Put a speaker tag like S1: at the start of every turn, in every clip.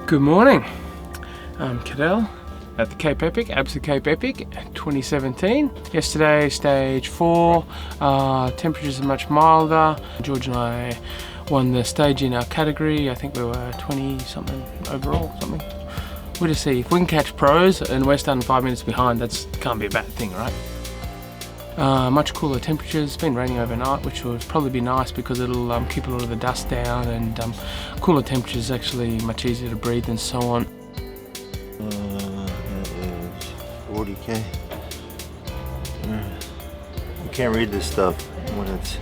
S1: Good morning, I'm Cadel at the Cape Epic, Absa Cape Epic 2017. Yesterday, stage 4, temperatures are much milder. George and I won the stage in our category. I think we were 20 something overall, something. We'll just see. If we can catch pros and we're starting 5 minutes behind, that can't be a bad thing, right? Much cooler temperatures. It's been raining overnight, which will probably be nice because it'll keep a lot of the dust down, and cooler temperatures actually much easier to breathe and so on.
S2: That is 40K. You can't read this stuff when it's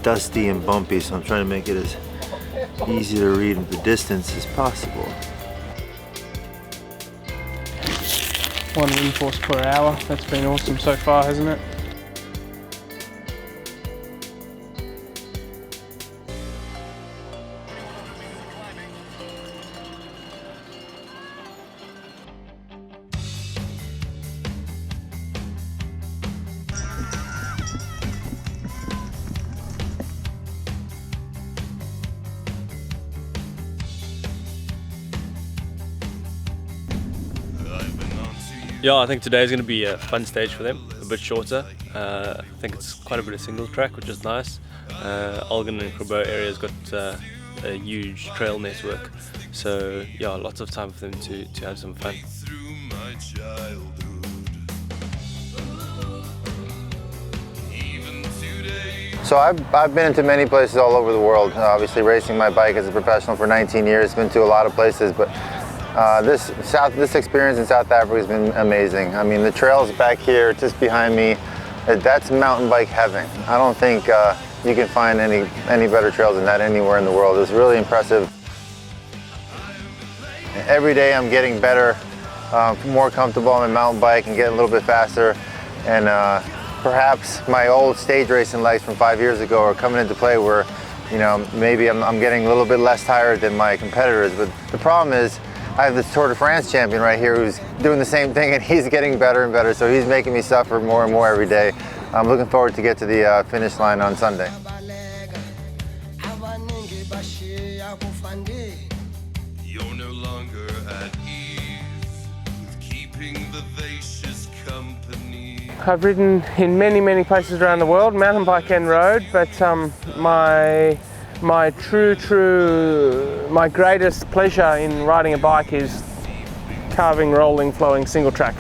S2: dusty and bumpy, so I'm trying to make it as easy to read at the distance as possible.
S1: 1 wind force per hour. That's been awesome so far, hasn't it?
S3: Yeah, I think today is going to be a fun stage for them, a bit shorter. I think it's quite a bit of single track, which is nice. Elgin and Crabo area's got a huge trail network, so yeah, lots of time for them to have some fun.
S2: So I've been into many places all over the world. Obviously racing my bike as a professional for 19 years, been to a lot of places, but this experience in South Africa has been amazing. I mean, the trails back here, just behind me, that's mountain bike heaven. I don't think you can find any better trails than that anywhere in the world. It's really impressive. Every day I'm getting better, more comfortable on my mountain bike and getting a little bit faster. And perhaps my old stage racing legs from 5 years ago are coming into play where, you know, maybe I'm getting a little bit less tired than my competitors. But the problem is, I have this Tour de France champion right here who's doing the same thing, and he's getting better and better, so he's making me suffer more and more every day. I'm looking forward to get to the finish line on Sunday.
S4: You're no longer at ease with keeping the vivacious company.
S1: I've ridden in many places around the world, mountain bike and road, but my greatest pleasure in riding a bike is carving, rolling, flowing, single track.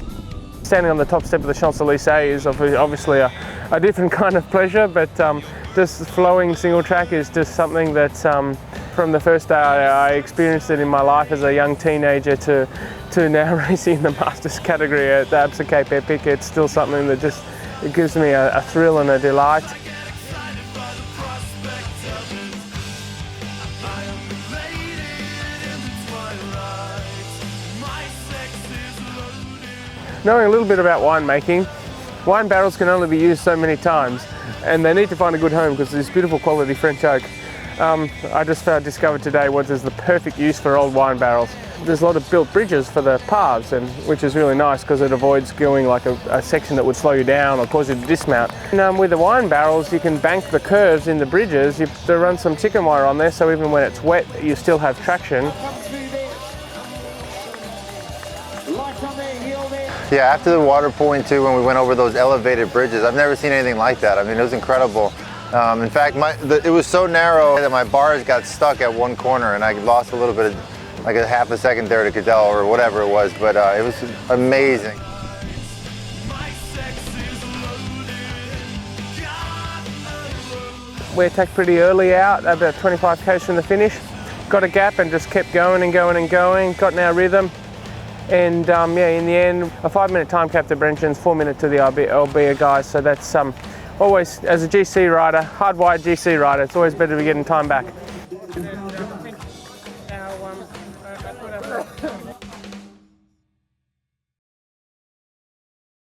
S1: Standing on the top step of the Champs-Élysées is obviously a different kind of pleasure, but this flowing single track is just something that from the first day I experienced it in my life as a young teenager to now racing in the Masters category at the Absa Cape Epic, it's still something that just it gives me a thrill and a delight. Knowing a little bit about winemaking, wine barrels can only be used so many times, and they need to find a good home because this beautiful quality French oak. I just discovered today what is the perfect use for old wine barrels. There's a lot of built bridges for the paths, which is really nice because it avoids going like a section that would slow you down or cause you to dismount. And, with the wine barrels, you can bank the curves in the bridges. You run some chicken wire on there, so even when it's wet, you still have traction.
S2: Yeah, after the water point too, when we went over those elevated bridges, I've never seen anything like that. I mean, it was incredible. In fact, it was so narrow that my bars got stuck at one corner, and I lost a little bit of, like a half a second there to Cadel or whatever it was, but it was amazing.
S1: We attacked pretty early out, about 25 k's from the finish. Got a gap and just kept going and going and going, got in our rhythm. And yeah, in the end, a 5-minute time cap to Brenton's, 4-minute to the Albia guys. So that's always, as a GC rider, hardwired GC rider, it's always better to be getting time back.